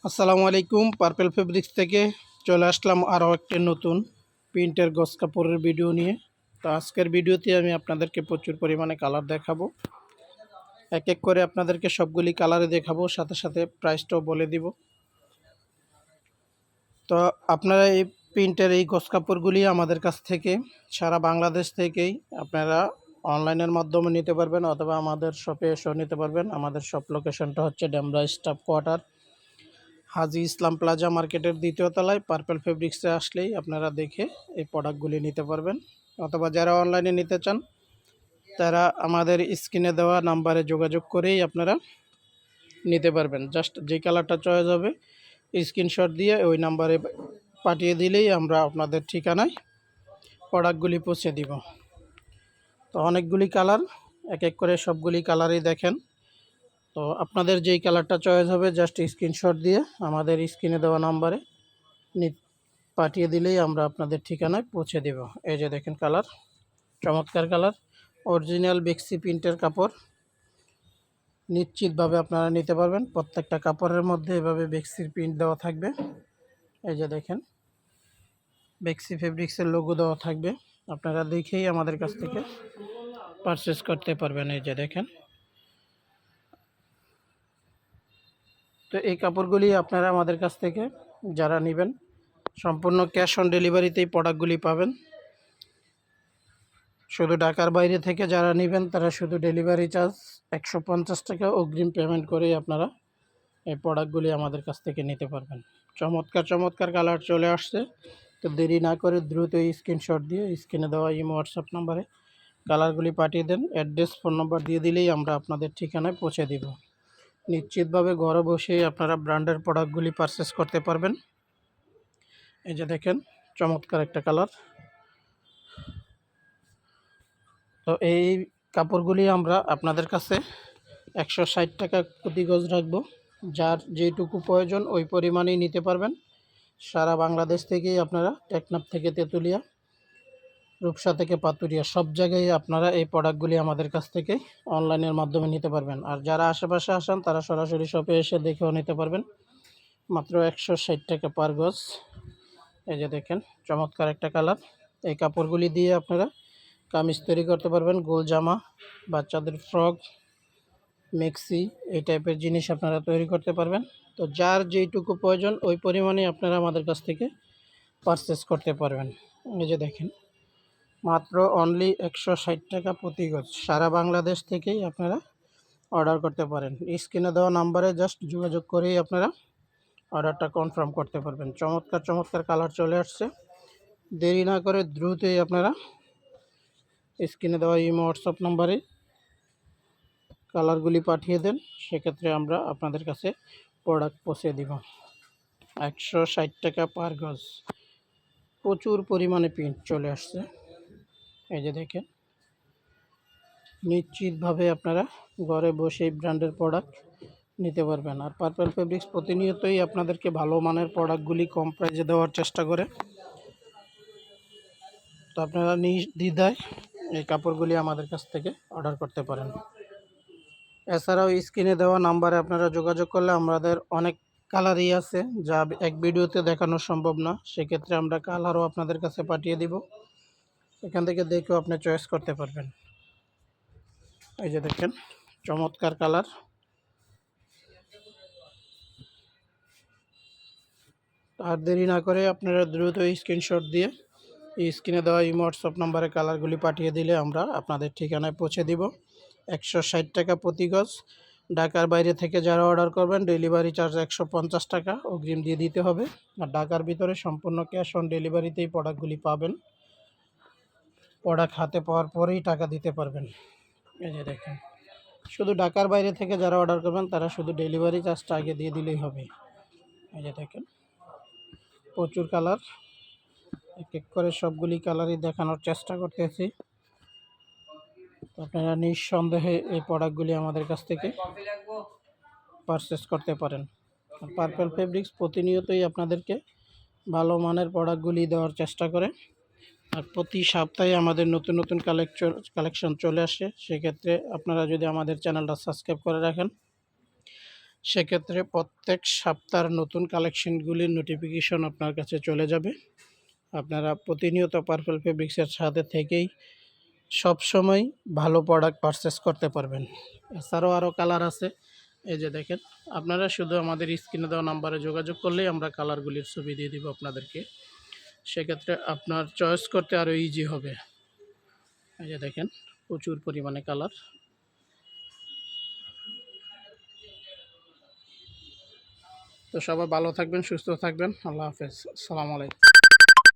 আসসালামু আলাইকুম। Purple fabrics থেকে চলে আসলাম আরও একটি নতুন প্রিন্টের গজ কাপড়ের ভিডিও নিয়ে। তো আজকের ভিডিওতে আমি আপনাদেরকে প্রচুর পরিমাণে কালার দেখাবো। এক এক করে আপনাদেরকে সবগুলি কালারে দেখাবো, সাথে সাথে প্রাইসটাও বলে দিব। তো আপনারা এই প্রিন্টের এই গজ কাপড়গুলি আমাদের কাছ থেকে সারা বাংলাদেশ থেকেই আপনারা অনলাইনের মাধ্যমে নিতে পারবেন, অথবা আমাদের শপে এসেও নিতে পারবেন। আমাদের শপ লোকেশনটা হচ্ছে ডেমরা স্টাফ কোয়ার্টার, হাজি ইসলাম প্লাজা মার্কেটের দ্বিতীয় তলায়। পার্পেল ফেব্রিক্সে আসলেই আপনারা দেখে এই প্রোডাক্টগুলি নিতে পারবেন, অথবা যারা অনলাইনে নিতে চান তারা আমাদের স্ক্রিনে দেওয়া নাম্বারে যোগাযোগ করেই আপনারা নিতে পারবেন। জাস্ট যে কালারটা চয়েস হবে স্ক্রিনশট দিয়ে ওই নাম্বারে পাঠিয়ে দিলেই আমরা আপনাদের ঠিকানায় প্রোডাক্টগুলি পৌঁছে দিব। তো অনেকগুলি কালার, এক এক করে সবগুলি কালারই দেখেন। তো আপনাদের যেই কালারটা চয়েস হবে জাস্ট স্ক্রিনশট দিয়ে আমাদের স্ক্রিনে দেওয়া নাম্বারে পাঠিয়ে দিলেই আমরা আপনাদের ঠিকানায় পৌঁছে দেব। এই যে দেখেন কালার, চমৎকার কালার, অরিজিনাল বেক্সি প্রিন্টের কাপড়। নিশ্চিতভাবে আপনারা নিতে পারবেন। প্রত্যেকটা কাপড়ের মধ্যে এভাবে বেক্সির প্রিন্ট দেওয়া থাকবে। এই যে দেখেন বেক্সি ফেব্রিক্সের লোগো দেওয়া থাকবে, আপনারা দেখেই আমাদের কাছ থেকে পারচেস করতে পারবেন। এই যে দেখেন, তো এই কাপড়গুলি আপনারা আমাদের কাছ থেকে যারা নেবেন সম্পূর্ণ ক্যাশ অন ডেলিভারিতেই প্রোডাক্টগুলি পাবেন। শুধু ঢাকার বাইরে থেকে যারা নেবেন তারা শুধু ডেলিভারি চার্জ 150 টাকা অগ্রিম পেমেন্ট করেই আপনারা এই প্রোডাক্টগুলি আমাদের কাছ থেকে নিতে পারবেন। চমৎকার চমৎকার কালার চলে আসছে। তো দেরি না করে দ্রুত স্ক্রিনশট দিয়ে স্ক্রিনে দেওয়া ইমো হোয়াটসঅ্যাপ নাম্বারে কালারগুলি পাঠিয়ে দেন। অ্যাড্রেস ফোন নাম্বার দিয়ে দিলেই আমরা আপনাদের ঠিকানায় পৌঁছে দিব। নিশ্চিতভাবে ঘরে বসেই আপনারা ব্র্যান্ডের প্রোডাক্টগুলি পারচেস করতে পারবেন। এই যে দেখেন চমৎকার একটা কালার। তো এই কাপড়গুলি আমরা আপনাদের কাছে 160 টাকা প্রতি গজ রাখবো। যার যেটুকু প্রয়োজন ওই পরিমাণেই নিতে পারবেন। সারা বাংলাদেশ থেকেই আপনারা টেকনাফ থেকে তেঁতুলিয়া, রূপসা থেকে পাতুরিয়া সব জায়গায় আপনারা এই প্রোডাক্টগুলি আমাদের কাছ থেকে অনলাইনের মাধ্যমে নিতে পারবেন। আর যারা আশেপাশে আসেন তারা সরাসরি শপে এসে দেখেও নিতে পারবেন। মাত্র 160 টাকা পার গজ। এই যে দেখেন চমৎকার একটা কালার। এই কাপড়গুলি দিয়ে আপনারা কামিজ তৈরি করতে পারবেন, গোল জামা, বাচ্চাদের ফ্রক, মেক্সি, এই টাইপের জিনিস আপনারা তৈরি করতে পারবেন। তো যার যেইটুকু প্রয়োজন ওই পরিমাণে আপনারা আমাদের কাছ থেকে পারচেস করতে পারবেন। এই যে দেখেন মাত্র অনলি 160 টাকা প্রতি গজ। সারা বাংলাদেশ থেকেই আপনারা অর্ডার করতে পারেন। স্ক্রিনে দেওয়া নাম্বারে জাস্ট যোগাযোগ করেই আপনারা অর্ডারটা কনফার্ম করতে পারবেন। চমৎকার চমৎকার কালার চলে আসছে। দেরি না করে দ্রুতই আপনারা স্ক্রিনে দেওয়া ইমো হোয়াটসঅ্যাপ নাম্বারে কালারগুলি পাঠিয়ে দেন, সেক্ষেত্রে আমরা আপনাদের কাছে প্রোডাক্ট পৌঁছে দিব। 160 টাকা পার গজ। প্রচুর পরিমাণে প্রিন্ট চলে আসছে। এই যে দেখেন নিশ্চিতভাবে আপনারা ঘরে বসেই ব্র্যান্ডের প্রোডাক্ট নিতে পারবেন। আর পার্পেল ফেব্রিক্স প্রতিনিয়তই আপনাদেরকে ভালো মানের প্রোডাক্টগুলি কম প্রাইসে দেওয়ার চেষ্টা করে। তো আপনারা নির্দ্বিধায় এই কাপড়গুলি আমাদের কাছ থেকে অর্ডার করতে পারেন। এছাড়াও স্ক্রিনে দেওয়া নাম্বারে আপনারা যোগাযোগ করলে আমাদের অনেক কালারই আছে যা এক ভিডিওতে দেখানো সম্ভব না। সেক্ষেত্রে আমরা কালারও আপনাদের কাছে পাঠিয়ে দিব, এখান থেকে দেখেও আপনি চয়েস করতে পারবেন। এই যে দেখেন চমৎকার কালার। আর দেরি না করে আপনারা দ্রুত স্ক্রিনশট দিয়ে স্ক্রিনে দেওয়া ইমো হোয়াটসঅ্যাপ নাম্বারে কালারগুলি পাঠিয়ে দিলে আমরা আপনাদের ঠিকানায় পৌঁছে দিব। 160 টাকা প্রতি গজ। ঢাকার বাইরে থেকে যারা অর্ডার করবেন ডেলিভারি চার্জ 150 টাকা অগ্রিম দিয়ে দিতে হবে। আর ঢাকার ভিতরে সম্পূর্ণ ক্যাশ অন ডেলিভারিতেই প্রোডাক্টগুলি পাবেন। প্রোডাক্ট হাতে পাওয়ার পরেই টাকা দিতে পারবেন। এই যে দেখেন শুধু ঢাকার বাইরে থেকে যারা অর্ডার করবেন তারা শুধু ডেলিভারি চার্জটা আগে দিয়ে দিলেই হবে। এই যে দেখেন প্রচুর কালার, এক এক করে সবগুলি কালারই দেখানোর চেষ্টা করতেছি। আপনারা নিঃসন্দেহে এই প্রোডাক্টগুলি আমাদের কাছ থেকে পারচেস করতে পারেন। পার্পেল ফেব্রিক্স প্রতিনিয়তই আপনাদেরকে ভালো মানের প্রোডাক্টগুলি দেওয়ার চেষ্টা করে। আর প্রতি সপ্তাহে আমাদের নতুন নতুন কালেকশন চলে আসে। সেক্ষেত্রে আপনারা যদি আমাদের চ্যানেলটা সাবস্ক্রাইব করে রাখেন সেক্ষেত্রে প্রত্যেক সপ্তাহের নতুন কালেকশনগুলির নোটিফিকেশন আপনার কাছে চলে যাবে। আপনারা প্রতিনিয়ত পার্পল ফেব্রিক্সের সাথে থেকেই সবসময় ভালো প্রোডাক্ট পারচেস করতে পারবেন। এছাড়াও আরও কালার আছে, এই যে দেখেন। আপনারা শুধু আমাদের স্ক্রিনে দেওয়া নাম্বারে যোগাযোগ করলেই আমরা কালারগুলির ছবি দিয়ে দিব আপনাদেরকে। সেক্ষেত্রে আপনার চয়েস করতে আরও ইজি হবে। এই যে দেখেন, প্রচুর পরিমাণে কালার। তো সবাই ভালো থাকবেন, সুস্থ থাকবেন। আল্লাহ হাফেজ, আসসালামু আলাইকুম।